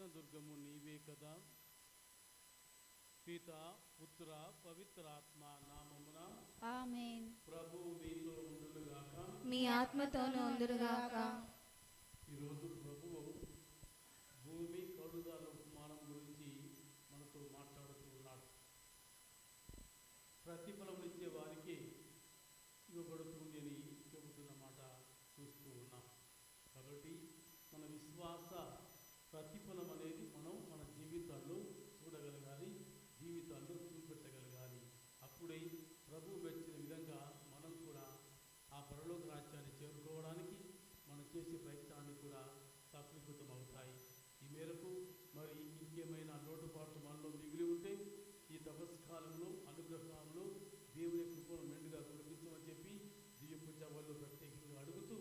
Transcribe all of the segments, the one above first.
రక్షణదుర్గము నీవే కదా. పిత పుత్ర పవిత్రాత్మ నామమున ఆమేన్. ప్రభువు మీతో ఉండునుగాక, మీ ఆత్మతోనూ ఉండునుగాక. ఈరోజు ప్రభువు భూమి కౌలుదారుల ఉపమానం గురించి మనతో మాట్లాడుతూ ఉన్నాడు. ప్రతిఫలం ఇచ్చే వారికి ఇవ్వబడుతుంది అని చెబుతున్న మాట చూస్తూ ఉన్నాం. కాబట్టి మన విశ్వాస ప్రతిఫలం అనేది మనం మన జీవితాల్లో చూడగలగాలి, జీవితాల్లో చూపెట్టగలగాలి. అప్పుడే ప్రభువు మెచ్చిన విధంగా మనం కూడా ఆ పరలోక రాజ్యాన్ని చేరుకోవడానికి మనం చేసే ప్రయత్నాన్ని కూడా సఫలీకృతం అవుతాయి. ఈ మేరకు మరి ఇంకేమైనా లోటుపాట్లు మనలో మిగిలి ఉంటే ఈ తపస్కాలంలో అనుగ్రహాల్లో దేవుని కృపను మెండుగా కురిపించమని చెప్పి దివ్య పూజ బలు ప్రత్యేకంగా అడుగుతూ,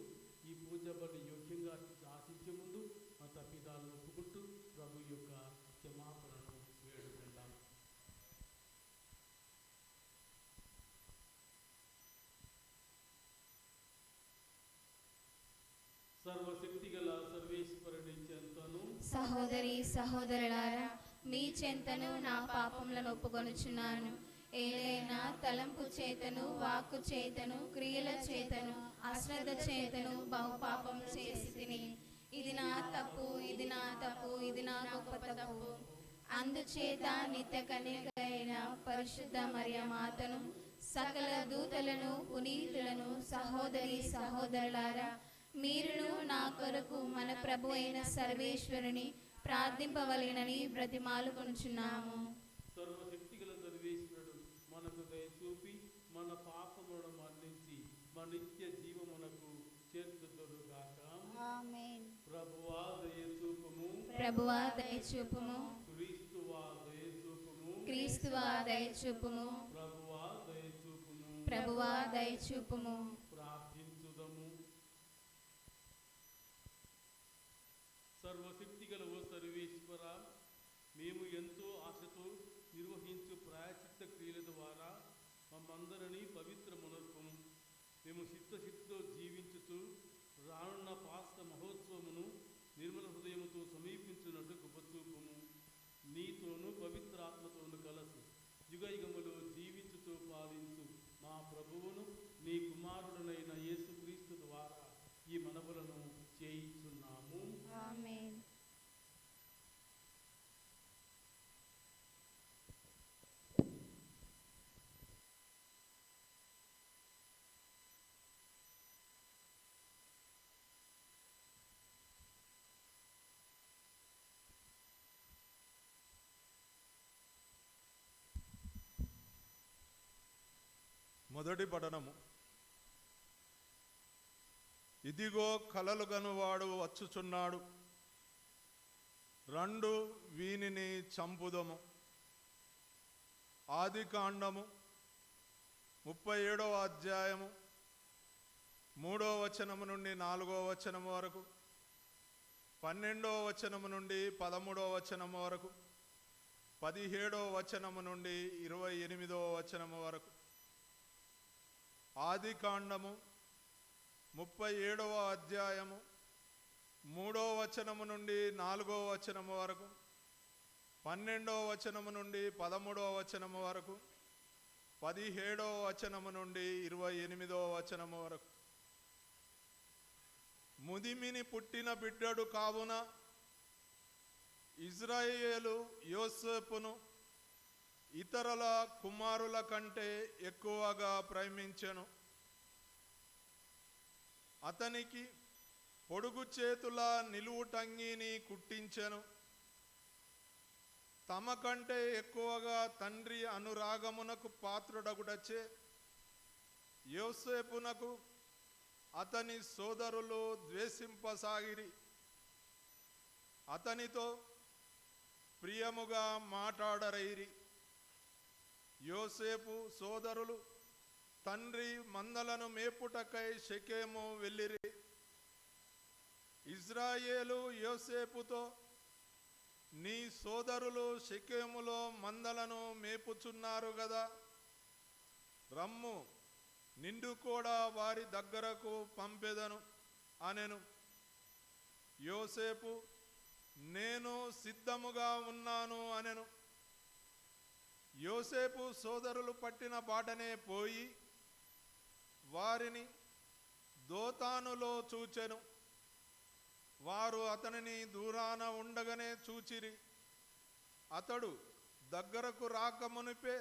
ఈ పూజ బలి యోగ్యంగా ఆశించే ముందు మన తప్పిదాలను ఒప్పుకుంటూ ప్రభు యొక్క క్షమాపణను వేడుకుంటాం. సర్వశక్తి గల సర్వేశ్వరుని చెంతను సహోదరి సహోదరులారా, మీ చెంతను నా పాపములను ఒప్పుకొనుచున్నాను. ఏదైనా తలంపు చేతను, వాక్కు చేతను, క్రియల చేతను, అశ్రద్ధ చేతను బహుపాపం చేసి తిని, ఇది నా తప్పు, ఇది నా తప్పు, ఇది నా గొప్ప తప్పు. అందుచేత నిత్య కన్యకైన పరిశుద్ధ మరియ మాతను, సకల దూతలను, పునీతులను, సహోదరి సహోదరులారా, మీరును నా కొరకు మన ప్రభు అయిన సర్వేశ్వరుని ప్రార్థింపవలెనని బ్రతిమాలుకొనుచున్నాము. సర్వశక్తి గల సర్వేశ్వరుడు మనకు దయచూపి మన పాపములను మన్నించి మన నిత్య జీవమునకు చేర్చుదురుగాక. ఆమేన్. ప్రభువా దయచూపుము, ప్రభువా దయచూపుము, క్రీస్తువా దయచూపుము, క్రీస్తువా దయచూపుము, ప్రభువా దయచూపుము. ప్రభువా దయచూపుము. ప్రార్థించుదము. సర్వశక్తి గల ఓ సర్వేశ్వర, మేము ఎంతో ఆశతో నిర్వహించు ప్రాయశ్చిత్త క్రియల ద్వారా మమ్మందరినీ పవిత్రమునర్పము. మేము చిత్తశక్తితో జీవించుతూ రానున్న పాస్క మహోత్సవమును నిర్మల హృదయముతో సమీపించినట్టు కృపచూపుము. నీతోనూ పవిత్రాత్మతోనూ కలసి యుగయుగములో జీవించుతూ పాలించు మా ప్రభువును నీ కుమారుడనైన యేసుక్రీస్తు ద్వారా ఈ మనవులను చేయించున్నాము. ఆమేన్. మొదటి పఠనము. ఇదిగో కలలు గనువాడు వచ్చుచున్నాడు, రెండు వీనిని చంపుదము. ఆదికాండము 37వ అధ్యాయము 3వ వచనము నుండి 4వ వచనము వరకు, 12వ వచనము నుండి 13వ వచనము వరకు, 17వ వచనము నుండి 28వ వచనము వరకు. ఆదికాండము 37వ అధ్యాయము 3వ వచనము నుండి 4వ వచనము వరకు, 12వ వచనము నుండి 13వ వచనము వరకు, 17వ వచనము నుండి 28వ వచనము వరకు. ముదిమిని పుట్టిన బిడ్డడు కావున ఇజ్రాయేలు యోసేపును ఇతరుల కుమారుల కంటే ఎక్కువగా ప్రేమించెను. అతనికి పొడుగు చేతుల నిలువుటంగిని కుట్టించెను. తమ కంటే ఎక్కువగా తండ్రి అనురాగమునకు పాత్రుడగుటచే యోసేపునకు అతని సోదరులు ద్వేషింపసాగిరి. అతనితో ప్రియముగా మాట్లాడరైరి. యోసేపు సోదరులు తండ్రి మందలను మేపుటకై షెకెము వెళ్ళిరి. ఇజ్రాయేలు యోసేపుతో, నీ సోదరులు షెకెములో మందలను మేపుచున్నారు గదా, రమ్ము, నిండు కూడా వారి దగ్గరకు పంపెదను అనెను. యోసేపు నేను సిద్ధముగా ఉన్నాను అనెను. యోసేపు సోదరులు పట్టిన బాటనే పోయి వారిని దోతానులో చూచెను. వారు అతనిని దూరాన ఉండగానే చూచిరి. అతడు దగ్గరకు రాకమునిపే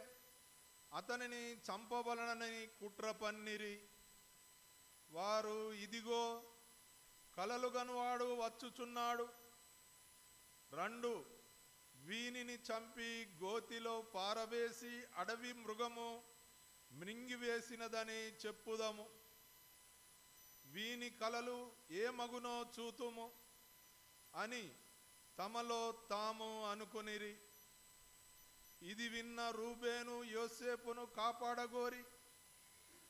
అతనిని చంపవలనని కుట్ర పన్నిరి. వారు, ఇదిగో కలలుగనువాడు వచ్చుచున్నాడు, రండు వీనిని చంపి గోతిలో పారవేసి అడవి మృగము మృంగివేసినదని చెప్పుదము. వీని కలలు ఏమగునో చూతుము అని తమలో తాము అనుకునిరి. ఇది విన్న రూబేను యోసేపును కాపాడగోరి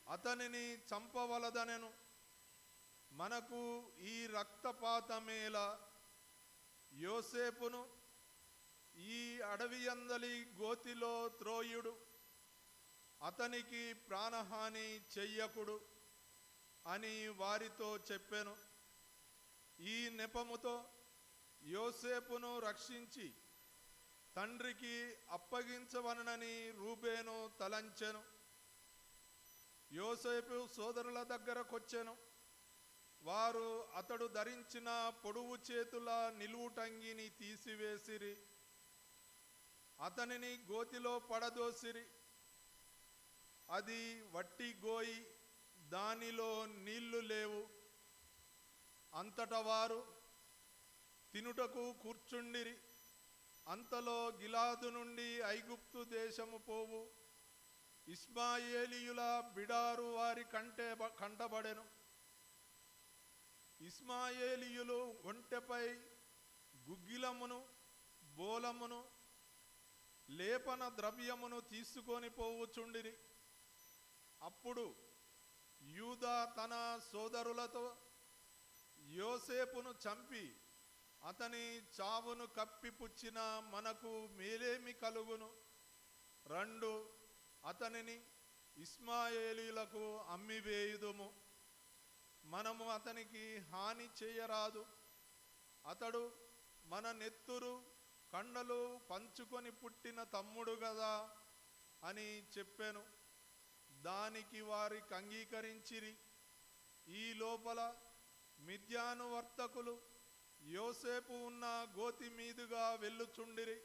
అతనిని చంపవలదనెను. మనకు ఈ రక్తపాతమేలా, యోసేపును ఈ అడవియందలి గోతిలో త్రోయుడు, అతనికి ప్రాణహాని చెయ్యకుడు అని వారితో చెప్పెను. ఈ నెపముతో యోసేపును రక్షించి తండ్రికి అప్పగించవనని రూబేను తలంచెను. యోసేపు సోదరుల దగ్గరకొచ్చెను. వారు అతడు ధరించిన పొడువు చేతుల నిలువుటంగిని తీసివేసిరి. అతనిని గోతిలో పడదోసిరి. అది వట్టి గోయి, దానిలో నీళ్లు లేవు. అంతటా వారు తినుటకు కూర్చుండిరి. అంతలో గిలాదు నుండి ఐగుప్తు దేశము పోవు ఇష్మాయేలీయుల బిడారు వారి కంటబడెను. ఇష్మాయేలీయులు ఒంటెపై గుగ్గిలమును, బోలమును, లేపన ద్రవ్యమును తీసుకొని పోవుచుండిరి. అప్పుడు యూదా తన సోదరులతో, యోసేపును చంపి అతని చావును కప్పిపుచ్చిన మనకు మేలేమి కలుగును? రండు అతనిని ఇష్మాయేలీయులకు అమ్మివేయుదుము. మనము అతనికి హాని చేయరాదు. అతడు మన నెత్తురు కండలు పంచుకొని పుట్టిన తమ్ముడు గదా అని చెప్పెను. దానికి వారికి అంగీకరించిరి. ఈ లోపల మిద్యాను వర్తకులు యోసేపు ఉన్న గోతి మీదుగా వెళ్ళుచుండిరి.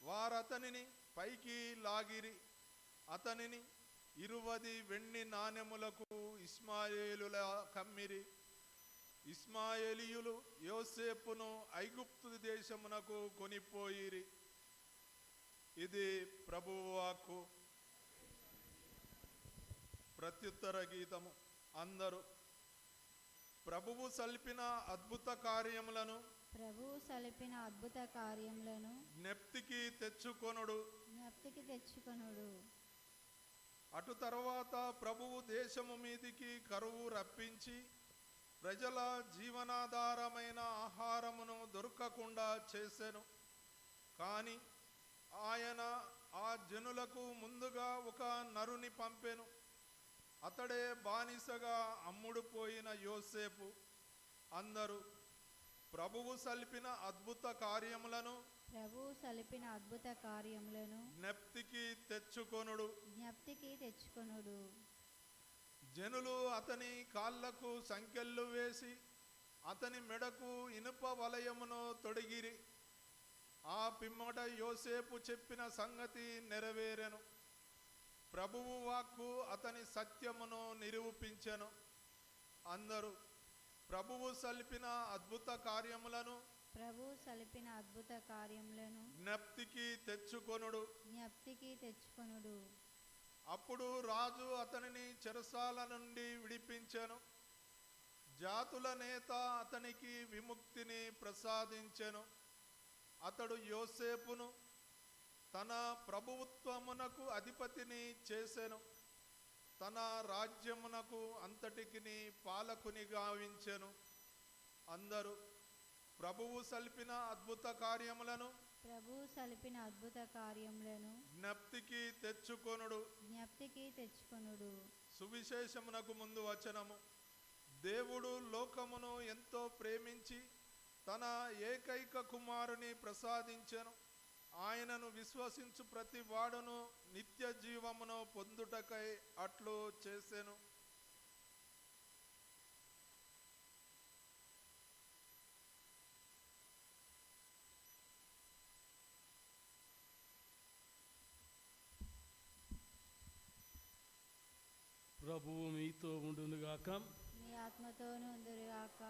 వారతనిని పైకి లాగిరి. అతనిని 20 వెండి నాణెములకు ఇష్మాయేలుల కమ్మిరి. ఇష్మాయేలీయులు యోసేపును ఐగుప్తు దేశమునకు కొనిపోయిరి. ఇది ప్రభువు వాక్కు. ప్రత్యుత్తర గీతము. అందరూ ప్రభువు సల్పిన అద్భుత కార్యములను జ్ఞప్తికి తెచ్చుకొనుడు. అటు తర్వాత ప్రభువు దేశము మీదికి కరువు రప్పించి ప్రజల జీవనాధారమైన ఆహారమును దొరకకుండా చేసెను. కానీ ఆయన ఆ జనులకు ముందుగా ఒక నరుని పంపెను. అతడే బానిసగా అమ్ముడుపోయిన యోసేపు. అందరూ ప్రభువు సల్పిన అద్భుత కార్యములను జ్ఞప్తికి తెచ్చుకొనుడు. జనులు అతని కాళ్లకు సంకెళ్ళు వేసి అతని మెడకు ఇనుప వలయమును తొడిగిరి. ఆ పిమ్మట యోసేపు చెప్పిన సంగతి నెరవేరెను. ప్రభువు వాక్కు అతని సత్యమును నిరూపించెను. అందరూ ప్రభువు సల్పిన అద్భుత కార్యములను జ్ఞప్తికి తెచ్చుకొనుడు. అప్పుడు రాజు అతనిని చెరసాల నుండి విడిపించెను. జాతుల నేత అతనికి విముక్తిని ప్రసాదించెను. అతడు యోసేపును తన ప్రభుత్వమునకు అధిపతిని చేసెను. తన రాజ్యమునకు అంతటికిని పాలకుని గావించెను. అందరూ ప్రభువు సల్పిన అద్భుత కార్యములను జ్ఞప్తికి తెచ్చుకొనుడు. సువిశేషమునకు ముందు వచనము. దేవుడు లోకమును ఎంతో ప్రేమించి తన ఏకైక కుమారుని ప్రసాదించెను. ఆయనను విశ్వసించు ప్రతి వాడును నిత్య జీవమును పొందుటకై అట్లు చేసెను. ప్రభువు మీతో ఉండునుగాక. మీ ఆత్మతోను ఉందురుగాక.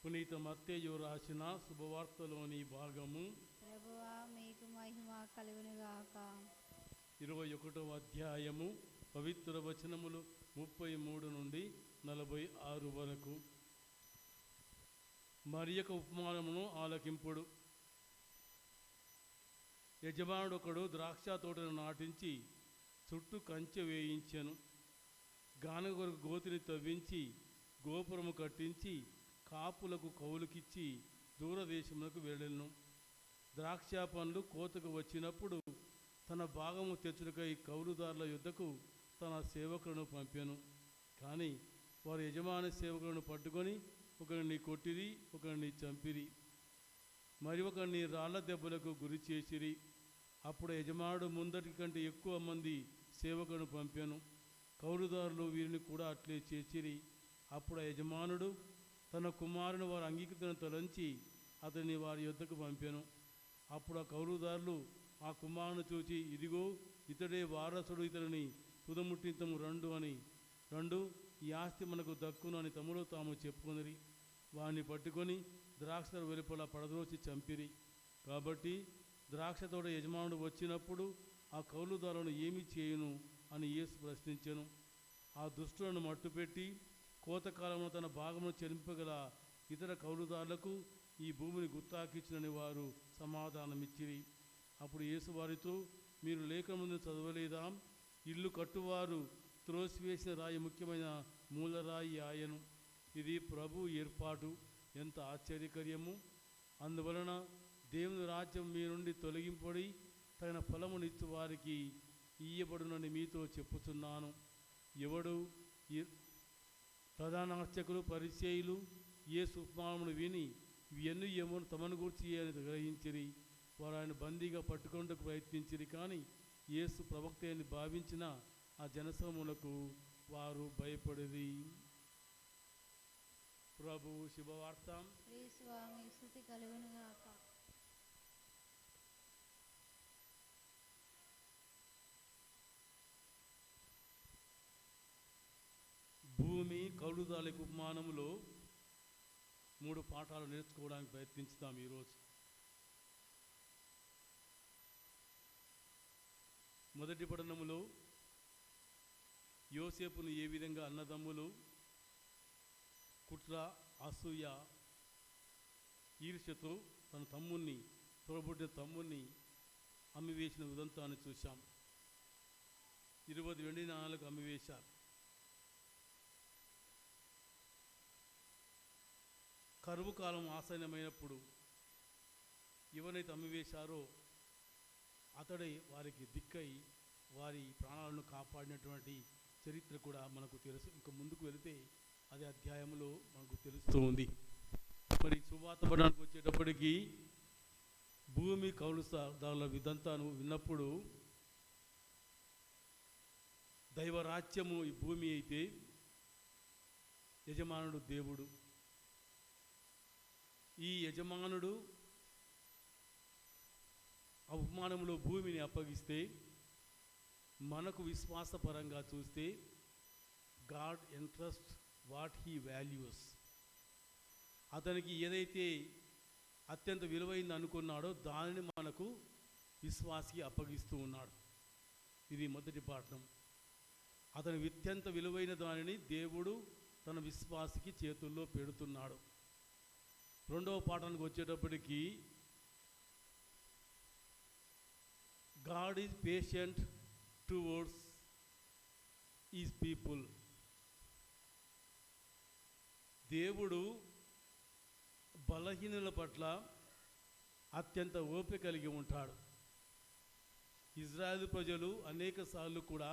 పునీత మత్తేయు రాసిన శుభవార్తలోని భాగము. ప్రభువా మీకు మహిమ కలుగునుగాక. 21వ అధ్యాయము పవిత్ర వచనములు 33 నుండి 46 వరకు. మరి యొక్క ఉపమానమును ఆలకింపుడు. యజమానుడొకడు ద్రాక్ష తోటను నాటించి చుట్టూ కంచె వేయించెను. గానుగ కొరకు గోతిని తవ్వించి గోపురము కట్టించి కాపులకు కౌలుకిచ్చి దూరదేశములకు వెళ్ళెను. ద్రాక్ష పండ్లు కోతకు వచ్చినప్పుడు తన భాగము తెచ్చుటకై కౌలుదారుల యుద్ధకు తన సేవకులను పంపాను. కానీ వారు యజమాని సేవకులను పట్టుకొని ఒకరిని కొట్టిరి, ఒకరిని చంపిరి, మరి ఒకరిని రాళ్ల దెబ్బలకు గురి చేసిరి. అప్పుడు యజమానుడు ముందటి కంటే ఎక్కువ మంది సేవకులను పంపాను. కౌలుదారులు వీరిని కూడా అట్లే చేసిరి. అప్పుడు యజమానుడు తన కుమారుని వారి అంగీకృతను తలంచి అతన్ని వారి యొద్దకు పంపాను. అప్పుడు ఆ కౌలుదారులు ఆ కుమారుని చూచి, ఇదిగో ఇతడే వారసుడు, ఇతడిని తుదముట్టింతము రండు ఈ ఆస్తి మనకు దక్కును అని తమలో తాము చెప్పుకొనిరి. వారిని పట్టుకొని ద్రాక్ష వెలుపల పడద్రోసి చంపిరి. కాబట్టి ద్రాక్ష తోట యజమానుడు వచ్చినప్పుడు ఆ కౌలుదారులను ఏమి చేయును అని యేసు ప్రశ్నించెను. ఆ దుష్టులను మట్టుపెట్టి కోతకాలంలో తన భాగమును చెల్లింపగల ఇతర కౌలుదారులకు ఈ భూమిని గుత్తాకిచ్చునని వారు సమాధానమిచ్చిరి. అప్పుడు యేసు వారితో, మీరు లేఖనమును చదవలేదా? ఇల్లు కట్టువారు త్రోసివేసిన రాయి ముఖ్యమైన మూలరాయి ఆయను. ఇది ప్రభు ఏర్పాటు, ఎంత ఆశ్చర్యకర్యము! అందువలన దేవుని రాజ్యం మీ నుండి తొలగింపడి తగిన ఫలమునిచ్చు వారికి ఇయ్యబడునని మీతో చెప్పుచున్నాను. ఎవడు ప్రధాన అర్చకులు పరిసయ్యులు యేసు ఉపమానమును విని ఇవన్నీ ఏమో తమను గూర్చి అని గ్రహించిరి. వారు ఆయన బందీగా పట్టుకొనుటకు ప్రయత్నించిరి. కానీ యేసు ప్రవక్త అని భావించిన ఆ జనసమూహములకు వారు భయపడిరి. ప్రభు శుభవార్త. స్వామి స్తుతి కలుగునుగాక. భూమి కౌలుదారుల ఉపమానములో 3 పాఠాలు నేర్చుకోవడానికి ప్రయత్నించుతాం ఈరోజు. మొదటి పఠనములో యోసేపును ఏ విధంగా అన్నదమ్ములు కుట్ర, అసూయ, ఈర్ష్యతో తన తమ్ముణ్ణి, తోడబుట్టిన తమ్ముణ్ణి అమ్మివేసిన ఉదంతాన్ని చూశాం. 20 వెండి నాణాలకు అమ్మివేశారు. కరువు కాలం ఆసన్నమైనప్పుడు ఎవరైతే అమ్మివేశారో అతడే వారికి దిక్కై వారి ప్రాణాలను కాపాడినటువంటి చరిత్ర కూడా మనకు తెలుసు. ఇంకా ముందుకు వెళితే అదే అధ్యాయంలో మనకు తెలుస్తూ ఉంది. మరి సువార్త పడడానికి వచ్చేటప్పటికి భూమి కౌలుదారుల విదంతాను విన్నప్పుడు దైవరాజ్యము ఈ భూమి అయితే యజమానుడు దేవుడు. ఈ యజమానుడు అవమానంలో భూమిని అప్పగిస్తే, మనకు విశ్వాసపరంగా చూస్తే God interest what he values. అతనికి ఏదైతే అత్యంత విలువైంది అనుకున్నాడో దానిని మనకు విశ్వాసికి అప్పగిస్తూ ఉన్నాడు. ఇది మొదటి పాఠం. అతని అత్యంత విలువైన దానిని దేవుడు తన విశ్వాసికి చేతుల్లో పెడుతున్నాడు. రెండవ పాఠానికి వచ్చేటప్పటికి God is patient towards is people. దేవుడు బలహీనుల పట్ల అత్యంత ఓపిక కలిగి ఉంటాడు. ఇజ్రాయేలు ప్రజలు అనేక సార్లు కూడా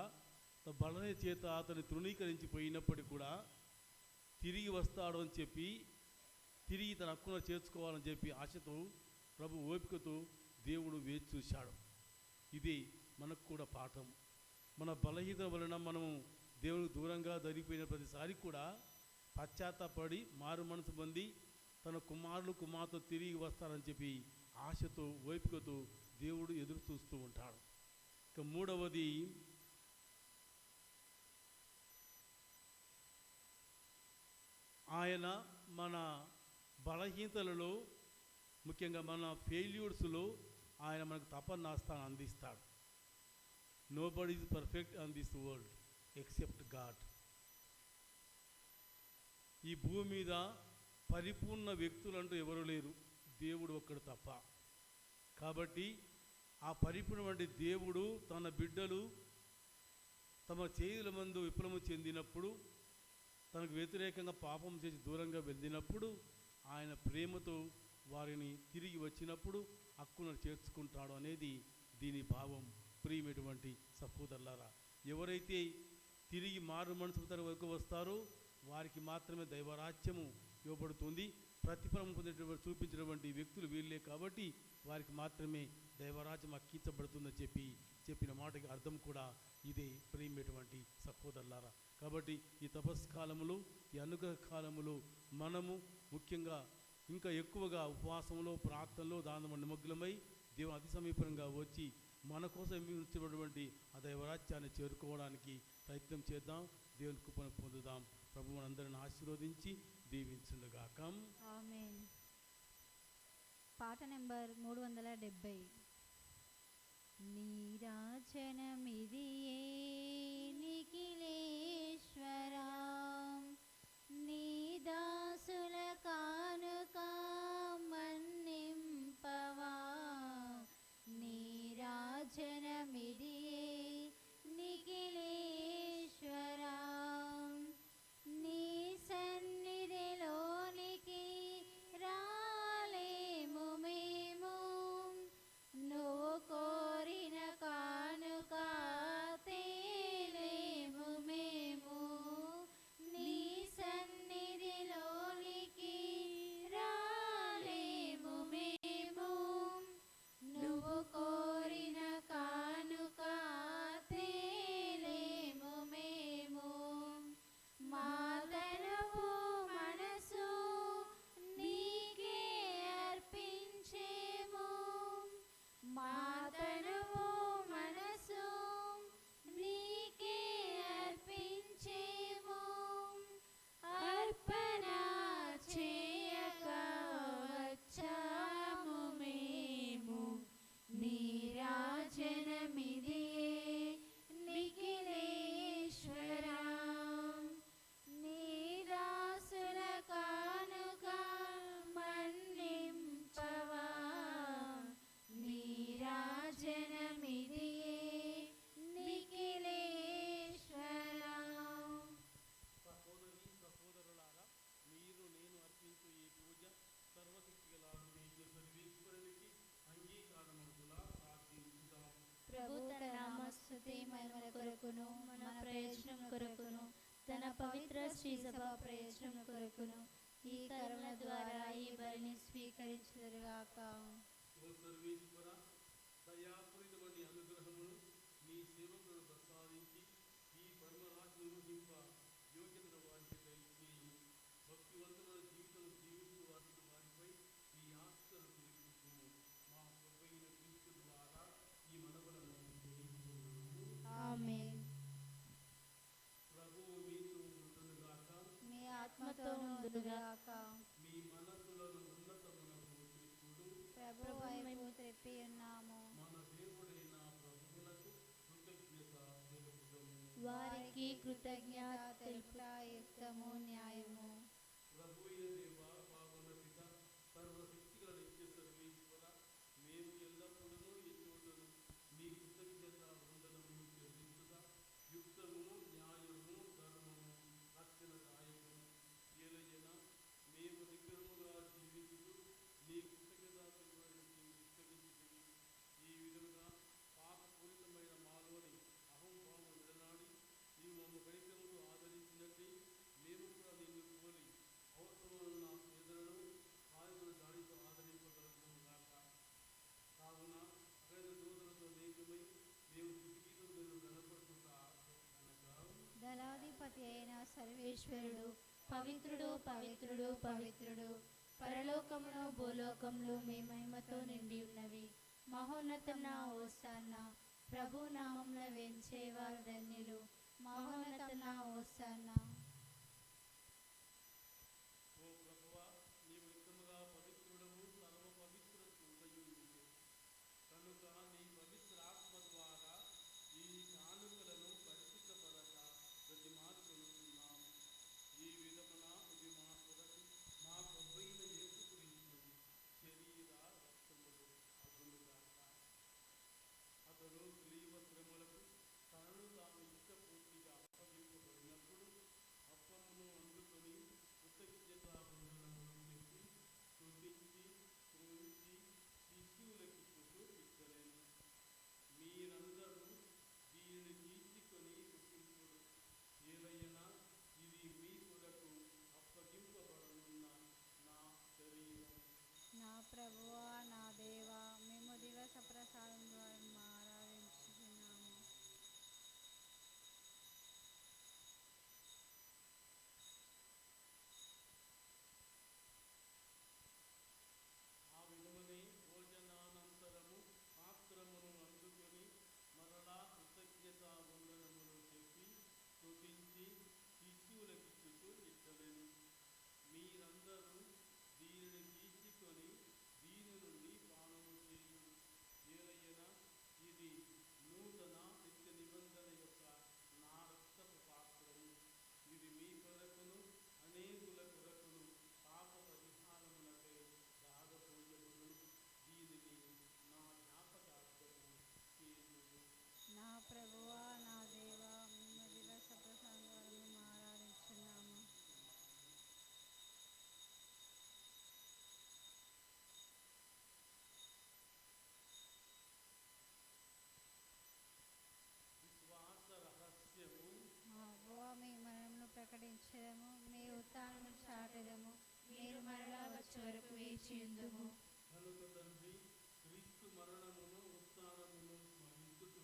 బలహీన చేత అతన్ని తృణీకరించిపోయినప్పటికీ కూడా తిరిగి వస్తాడు అని చెప్పి తిరిగి తన హక్కున చేర్చుకోవాలని చెప్పి ఆశతో ప్రభు ఓపికతో దేవుడు వేచి చూశాడు. ఇది మనకు కూడా పాఠం. మన బలహీనత వలన మనము దేవునికి దూరంగా జరిగిపోయిన ప్రతిసారి కూడా పశ్చాత్తాపడి మారు మనసు పొంది తన కుమారులు కుమార్తె తిరిగి వస్తారని చెప్పి ఆశతో ఓపికతో దేవుడు ఎదురు చూస్తూ ఉంటాడు. ఇక మూడవది, ఆయన మన బలహీనతలలో ముఖ్యంగా మన ఫెయిల్యూర్స్లో ఆయన మనకు తపన్నాస్తాను అందిస్తాడు. Nobody is perfect on this world except God. ఈ భూమి మీద పరిపూర్ణ వ్యక్తులంటూ ఎవరు లేరు, దేవుడు ఒక్కడు తప్ప. కాబట్టి ఆ పరిపూర్ణమైన దేవుడు తన బిడ్డలు తమ చేతుల మందు విఫలము చెందినప్పుడు, తనకు వ్యతిరేకంగా పాపం చేసి దూరంగా వెళ్ళినప్పుడు ఆయన ప్రేమతో వారిని తిరిగి వచ్చినప్పుడు హక్కును చేర్చుకుంటాడు అనేది దీని భావం. ప్రియమైనటువంటి సహోదరులారా, ఎవరైతే తిరిగి మారు మనసు వరకు వస్తారో వారికి మాత్రమే దైవరాజ్యము ఇవ్వబడుతుంది. ప్రతిఫలం పొందేటువంటి చూపించినటువంటి వ్యక్తులు వీళ్ళే కాబట్టి వారికి మాత్రమే దైవరాజ్యం అక్కించబడుతుందని చెప్పిన మాటకి అర్థం కూడా ఇదే. ప్రియమైనటువంటి సహోదరులారా, కాబట్టి ఈ తపస్కాలములు, ఈ అనుగ్రహ కాలములు మనము ముఖ్యంగా ఇంకా ఎక్కువగా ఉపవాసంలో, ప్రార్థనలో, దానము నిమగ్నమై దేవుని అతి సమీపంగా వచ్చి మన కోసం ఇచ్చినటువంటి ఆ దైవరాజ్యాన్ని చేరుకోవడానికి ప్రయత్నం చేద్దాం. దేవుని కృపను పొందుదాం. ప్రభు మనందరిని ఆశీర్వదించి దీవించుగాక. ఆమేన్. పాట నెంబర్ 370. నీరాజనమిదియే నిఖిలేశ్వరా, నీ దాసుల కానుక మన్నింపవా. నీరాజనమిదియే నిఖిలేశ్వరా, నీ సన్నిధిలోనికి రాలేము మేము, నువ్వు కోరిన కానుక తేలేము మేము. నీ సన్నిధిలోనికి రాలేము మేము, నువ్వు కోరిన కానుక తేలేము మేము. మా తనువు మనసు నీకే అర్పించేము, మా తనువు మనసు నీకే అర్పించేము. అర్పణ చేయక వచ్చాము మేము, నీరాజనమిదియే నిఖిలేశ్వరా, నీ దాసుల కానుక మన్నింపవా. నీరాజనమిదియే నిఖిలేశ్వరా. సహోదరి సహోదరులారా, మీరు నేను అర్పించు ఈ పూజ సర్వశక్తి గల సర్వేశ్వరునికి అంగీకారమగులా ప్రార్థించుదాం. ప్రభు తన నామస్తుతి మహిమల కొరకును మన ప్రయోజనం కొరకును తన పవిత్ర శ్రీసభ ప్రయోజనం కొరకును ఈ కరుణ ద్వారా ఈ బలిని స్వీకరించుదురుగాక. ఓ సర్వేశ్వర, దయాపూరితమైన అనుగ్రహమును నీ సేవకులను ప్రసాదించి ఈ పరమరాజ్యం నిర్వహింప యోగ్యతను వారికి దయచేయి. భక్తివంతమైన జీవితం జీవిస్తూ వారిపై ఈ ఆశను కురిపించుము. మా ప్రభువైన క్రీస్తు ద్వారా ఈ మనవులను చేయించుకున్నాము. ఆమేన్. ప్రభువు మీతో ఉండునుగాక. మీ ఆత్మతో ఉండుగాక. మీ మనసులను ఉన్నతమునకు త్రిప్పుడు. ప్రభు వైపు త్రిప్పి ఉన్నాము. మన దేవుడైన ప్రభువునకు కృతజ్ఞత తెలుపుదము. వారికి కృతజ్ఞత తెలుపుట యుక్తము న్యాయము. ప్రభువైన దేవ, పావన పిత, సర్వశక్తిగల నిత్య సర్వేశ్వర, మేము ఎల్లప్పుడూ ఈ చోటను మీ కృతజ్ఞత వందనములు చెల్లించుట యుక్తము, న్యాయము, ధర్మము, రక్షణదాయకము. ఏలయన మేము నిగ్రహముగా జీవించుతూ నీ కృతజ్ఞత విస్తరించుకుని ఈ విధంగా పాపపూరితమైన మాలోని అహంభావం విడనాడి నీవు మమ్మ కనికరములు ఆదరించినట్లే మేము కూడా నిన్ను కోరి అయిన సర్వేశ్వరుడు పవిత్రుడు పవిత్రుడు పవిత్రుడు. పరలోకమును భూలోకములు మీ మహిమతో నిండి ఉన్నవి. మహోన్నతమున హోసన్న. ప్రభు నామమున వేంచేవారు ధన్యులు. మహోన్నతమున హోసన్న. ఓ ప్రభువా, నీవు నిత్యముగా పవిత్రుడవు, సర్వ పవిత్ర చూపయుండు. కనుక నీ పవిత్ర ఆత్మ ద్వారా ఈ కానుకలను పరిశుద్ధపరచ ప్రతిమార్చుకుంటున్నాము. ఈ విధమున ఇది మా కొరకు మా ప్రభువైన యేసుక్రీస్తు శరీర రక్తములు అగునుగాక. అతడు శిలువ శ్రమలకు తనను తాను ఇష్టపూర్తిగా అప్పగింపబడినప్పుడు అప్పమును అందుకొని కృతజ్ఞతావందనములు చెప్పి స్తుతించి త్రుంచి శిష్యులకిచ్చుచు ఇట్లనెను. మీరందరూ దీనిని తీసుకొని భుజింపుడు. ఏలయనా ఇది మీ కొరకు అప్పగింపబడనున్న నా శరీరం. నా ప్రభువా, నా దేవా, మేము దివస ప్రసాదం ద్వారా ఆరాధించుచున్నాము. ఆ విధమనే భోజనానంతరము పాత్రమును అందుకొని మరలా కృతజ్ఞతా వందనములు చెప్పి స్తుతించి శిష్యులకిచ్చుచు ఇట్లనెను. మీరందరూ దీనిని తీసుకొని దీని నుండి పానము చేయుడు. ఏలయనా ఇది నూతన నిత్య నిబంధన యొక్క నా రక్తపు పాత్రము. ఇది మీ కొరకును అనేకుల కొరకును పాప పరిహారములకై దాగపోయబడును. దీనిని నా జ్ఞాపకార్థము చేయుడు. నా ప్రభువా, నా దేవా, మేము దివస ప్రసాదం ద్వారా ఆరాధించుచున్నాము. విశ్వాస రహస్యము. మా ప్రభువా, మీ మరణమును ప్రకటించదము, మీ ఉత్థానమును చాటెదము. మీరు మరలా వచ్చే వరకు వేచియుందుము. కనుక తండ్రి, క్రీస్తు మరణమును ఉత్థానమును స్మరించుచు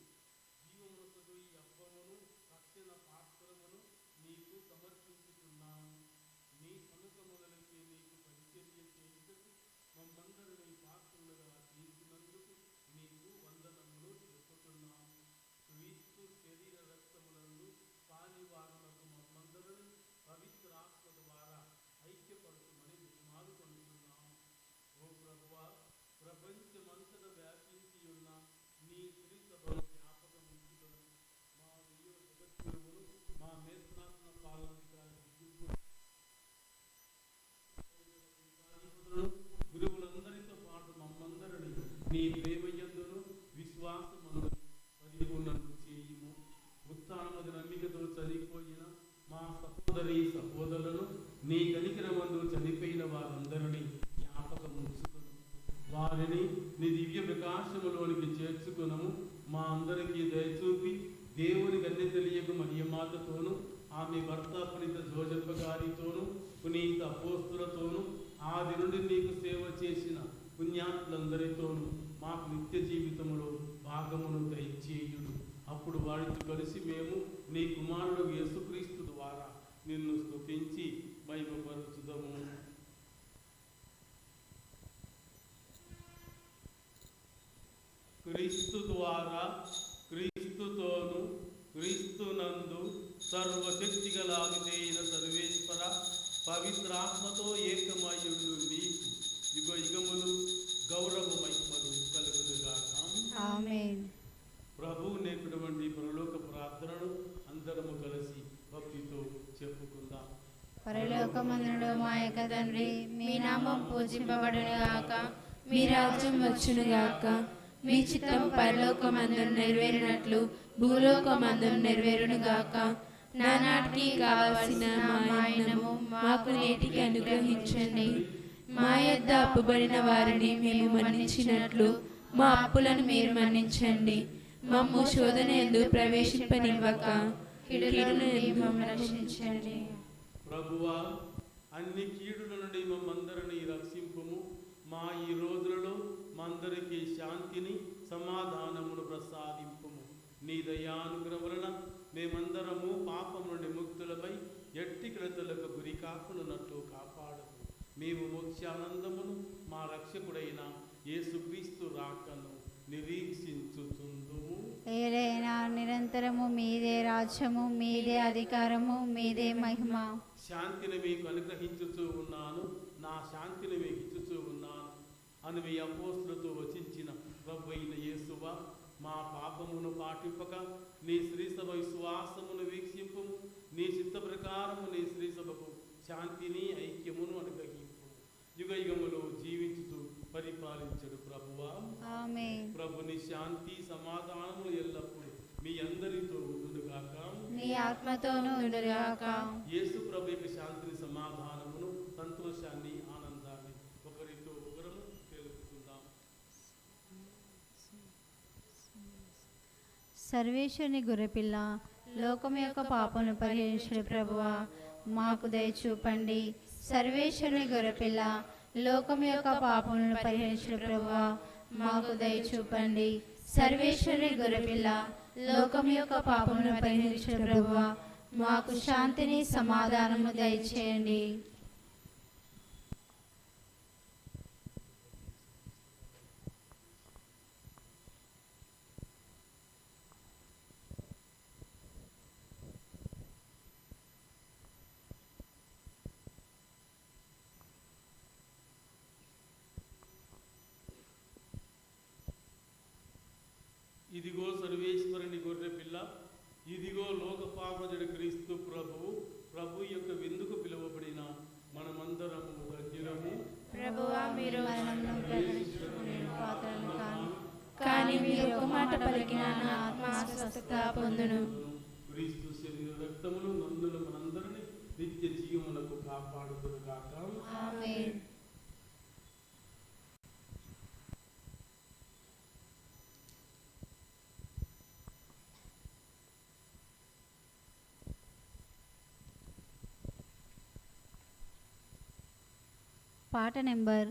జీవమునకు ఈ అప్పమును రక్షణ పాత్రమును నీకు సమర్పించుతున్నాము. నీ సముఖములకి నీకు పరిచర్య చేయుటకు మమ్మందరినీ పాత్రులుగా తీర్చినందుకు నీకు వందనములు చెప్పుతున్నాము. క్రీస్తు శరీర రక్తములందు పాలివారులకు మమ్మందరినీ పవిత్రాత్మ ద్వారా ఐక్యపరచుమని బతిమాలుకొనుచున్నాము. ఓ ప్రభువా, ప్రపంచమంతట వ్యాపించి ఉన్న నీ శ్రీసభను జ్ఞాపకం ఉంచుకొని మా విలువ జగద్గురువును మా మేత్నాత్మ పాలనాధికారి గురువులందరితో పాటు మమ్మందరినీ నీ ప్రేమయందును విశ్వాసమందును పరిపూర్ణను చేయుము. ఉత్థానమది నమ్మికతో చనిపోయిన మా సహోదరులను నీ కనికరమందు చనిపోయిన వారందరినీ జ్ఞాపకం ఉంచుకును. వారిని నీ దివ్య ప్రకాశములోనికి చేర్చుకునము. మా అందరికీ దయచూపి దేవునికి అన్ని తెలియక మరియమాతతోనూ ఆమె భర్త పునీత జోజప్ప గారితోనూ పునీత అపోస్తులతోనూ ఆది నుండి నీకు సేవ చేసిన పుణ్యాత్ములందరితోనూ మాకు నిత్య జీవితములో భాగమును దయచేయుడు. అప్పుడు వారితో కలిసి మేము నీ కుమారుడు యేసుక్రీస్తు ద్వారా నిన్ను స్తుతించి మహిమపరచుదము. క్రీస్తు ద్వారా, క్రీస్తుతోను, క్రీస్తునందు సర్వశక్తి గలాగితేన సర్వేశ్వర పవిత్రాత్మతో ఏకమయుడు నీకు యుగ యుగములు గౌరవ మహిమలు కలుగునుగాక. ఆమేన్. ప్రభువు నేర్పినటువంటి పరలోక ప్రార్థనను అందరము కలిసి భక్తితో చెప్పుకుందాం. పరలోకమందున మా యొక్క తండ్రి, మీ నామం పూజింపబడును గాక, మీ రాజ్యం వచ్చును గాక, మీ చిత్తం పరలోకమందు నెరవేరినట్లు భూలోకమందు నెరవేరును గాక. నానాటికి కావలసిన మా అన్నము మాకు నేటికి అనుగ్రహించండి. మా యొద్ద అప్పుబడిన వారిని మేము మన్నించినట్లు మా అప్పులను మీరు మన్నించండి. మమ్ము శోధన యందు ప్రవేశింపనివ్వక కీడుల నుండి మమ్మల్ని రక్షించండి. ప్రభువా, అన్ని కీడుల నుండి మమ్మందరినీ రక్షింపుము. మా ఈ రోజులలో మందరికి శాంతిని సమాధానమును ప్రసాదింపుము. నీ దయానుగ్రహం వలన మేమందరము పాపం నుండి ముక్తులమై ఎట్టి కృతులకు గురి కాకున్నట్లు కాపాడు. మేము మోక్షానందమును మా రక్షకుడైన యేసుక్రీస్తు రాకను నిరీక్షించుచుందుము. ఏలైనా నిరంతరము మీదే రాజ్యము, మీదే అధికారము, మీదే మహిమ. శాంతిని మీకు అనుగ్రహించుచూ ఉన్నాను, నా శాంతిని మీకు ఇచ్చుచూ ఉన్నాను అని మీ అపోస్తులతో వచించిన ప్రభు అయిన యేసువా, మా పాపమును పాటింపక నీ శ్రీసభ విశ్వాసమును వీక్షింపు. నీ చిత్త ప్రకారము నీ శ్రీసభకు శాంతిని ఐక్యమును అనుగ్రహింపు. యుగ యుగములో జీవించుతూ పరిపాలించడు ప్రభువా. ఆమేన్. ప్రభుని శాంతి సమాధానములు ఎల్లప్పుడూ మీ అందరితో ఉండుగాక, నీ ఆత్మతోనూ ఉండుగాక. యేసు ప్రభు యొక్క శాంతిని, సమాధానమును, సంతోషాన్ని, ఆనందాన్ని ఒకరితో ఒకరము తెలుపుకుందాం. సర్వేశ్వరుని గొర్రెపిల్ల, లోకం యొక్క పాపను పరిహరించిన ప్రభువా, మాకు దయ చూపండి. సర్వేశ్వరుని గొర్రెపిల్ల, లోకం యొక్క పాపములను పరిహరించిన ప్రభువా, మాకు దయ చూపండి. సర్వేశ్వరుని గొర్రెపిల్ల, లోకం యొక్క పాపములను పరిహరించిన ప్రభువా, మాకు శాంతిని, సమాధానము దయచేయండి. ఇదిగో సర్వేశ్వరుని గొర్రె పిల్ల, ఇదిగో లోక పాపజుడు క్రీస్తు ప్రభువు. ప్రభు యొక్క విందుకు పిలువబడిన మనమందరము ధన్యులము. ప్రభువా, మీరు మరణంలో ప్రవేశించుటకు నేను పాత్రను కాను, కానీ మీరు ఒక మాట పలికిన నా ఆత్మ స్వస్థత పొందును. క్రీస్తు శరీర రక్తములు నందులు మనందరినీ నిత్య జీవములకు కాపాడుదురుగాక. ఆమేన్. పాట నెంబర్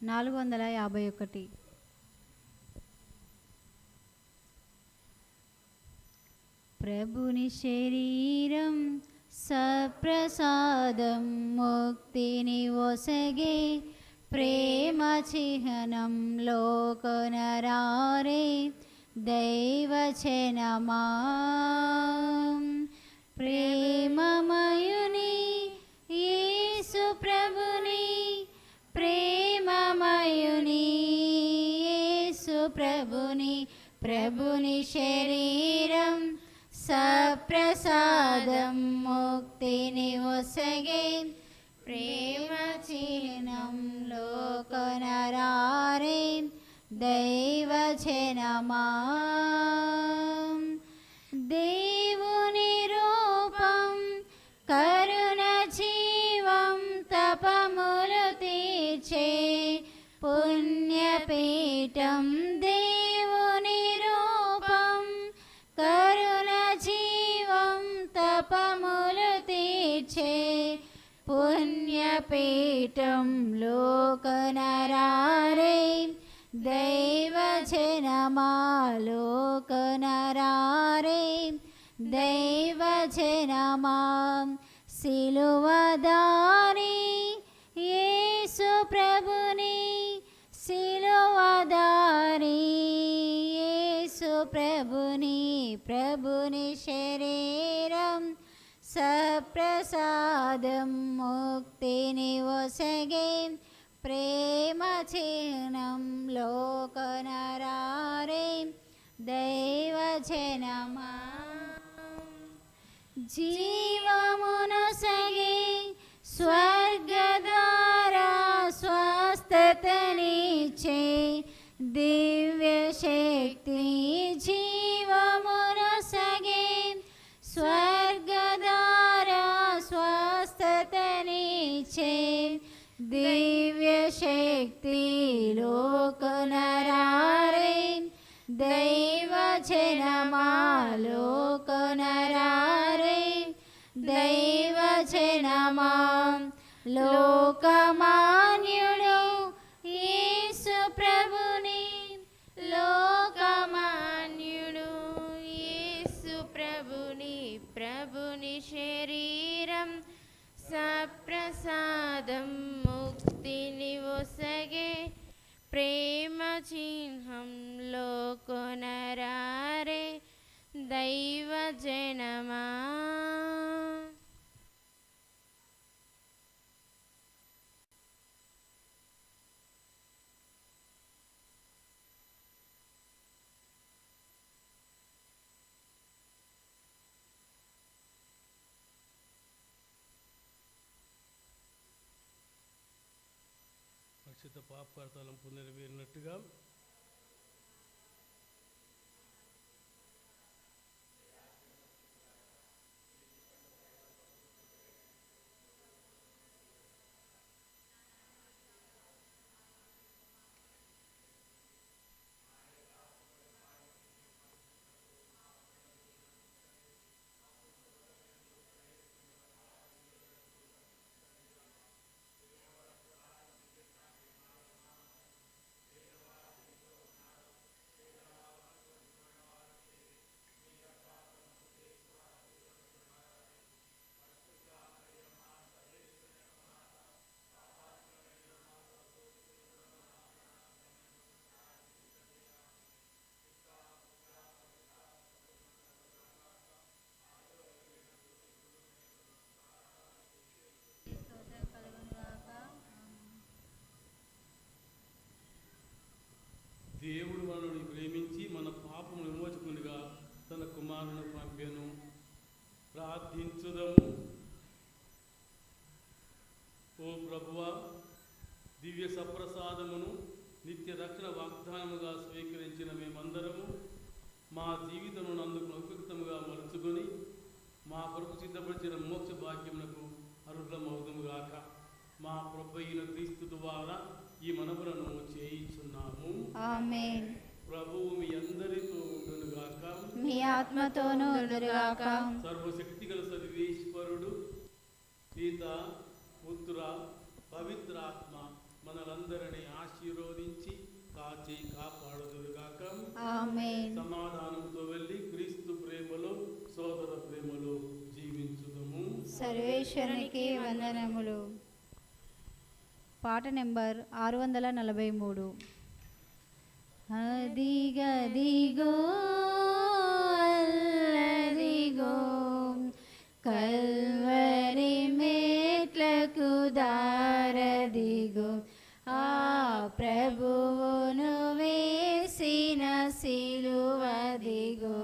451. ప్రభుని శరీరం సప్రసాదం, ముక్తిని ఒసగే ప్రేమ చిహ్నం. లోకనరారే దైవచనమా, ప్రేమమయుని యేసు ప్రభుని, ప్రేమమయుని యేసు ప్రభుని. ప్రభుని శరీరం సప్రసాదం, ముక్తిని ఒసగే ప్రేమ చిహ్నం. లోకనరారే దైవజనమా, దేవుని రూపం కరుణ జీవం, తపములు తీర్చే పుణ్యపీఠం. దేవుని రూపం కరుణ జీవం, తపములు తీర్చే పుణ్యపీఠం. లోకనరారే దైవజనమా, లోకనరారే దైవజనమా. సిలువదారి యేసు ప్రభుని, సిలువదారి యేసు ప్రభుని. ప్రభుని శరీరం సప్రసాదం, ముక్తిని ఒసగే ప్రేమ చిహ్నం. లోకనరారే దైవజనమా, జీవమునొసగే స్వర్గద్వార, స్వస్థతనిచ్చే దివ్య శక్తి. జీవమునొసగే స్వర్గద్వార, స్వస్థతనిచ్చే దివ్య శక్తి. లోకనరారే దైవజనమా, లోకనరారే దైవజనమా. లోకమాన్యుడు యేసు ప్రభుని, లోకమాన్యుడు యేసు ప్రభుని. పాప తలంపు నెరవేరినట్టుగా స్తోత్రం కలుగును గాక. దేవుడు మనల్ని ప్రేమించి మన పాపము విమోచకునిగా తన కుమారుని పంపెను. ప్రార్థించుదము. ఓ ప్రభువా, దివ్య సప్రసాదమును నిత్య రక్షణ వాగ్దానముగా స్వీకరించిన మేమందరము మా జీవితమును అందుకు ఉపయుక్తముగా మలుచుకొని మా కొరకు సిద్ధపరిచిన మోక్ష భాగ్యమునకు అర్హులమవుదుముగాక. మా ప్రభువైన క్రీస్తు ద్వారా ఈ మనవులను చేయించున్నాము. ఆమేన్. ప్రభువు మీ అందరితో ఉండునుగాక. మీ ఆత్మతోనూ ఉండునుగాక. సర్వశక్తిగల సర్వేశ్వరుడు పిత, పుత్ర, పవిత్రాత్మ మనలందరినీ ఆశీర్వదించి కాచి కాపాడుదురుగాక. ఆమేన్. సమాధానంతో వెళ్ళి క్రీస్తు ప్రేమలో సోదర ప్రేమలో జీవించుదము. సర్వేశ్వరునికి వందనములు. పాట నెంబర్ 643. అదిగదిగో అల్లదిగో కల్వరి మెట్లకు దారదిగో, ఆ ప్రభువును వేసిన సిలువదిగో,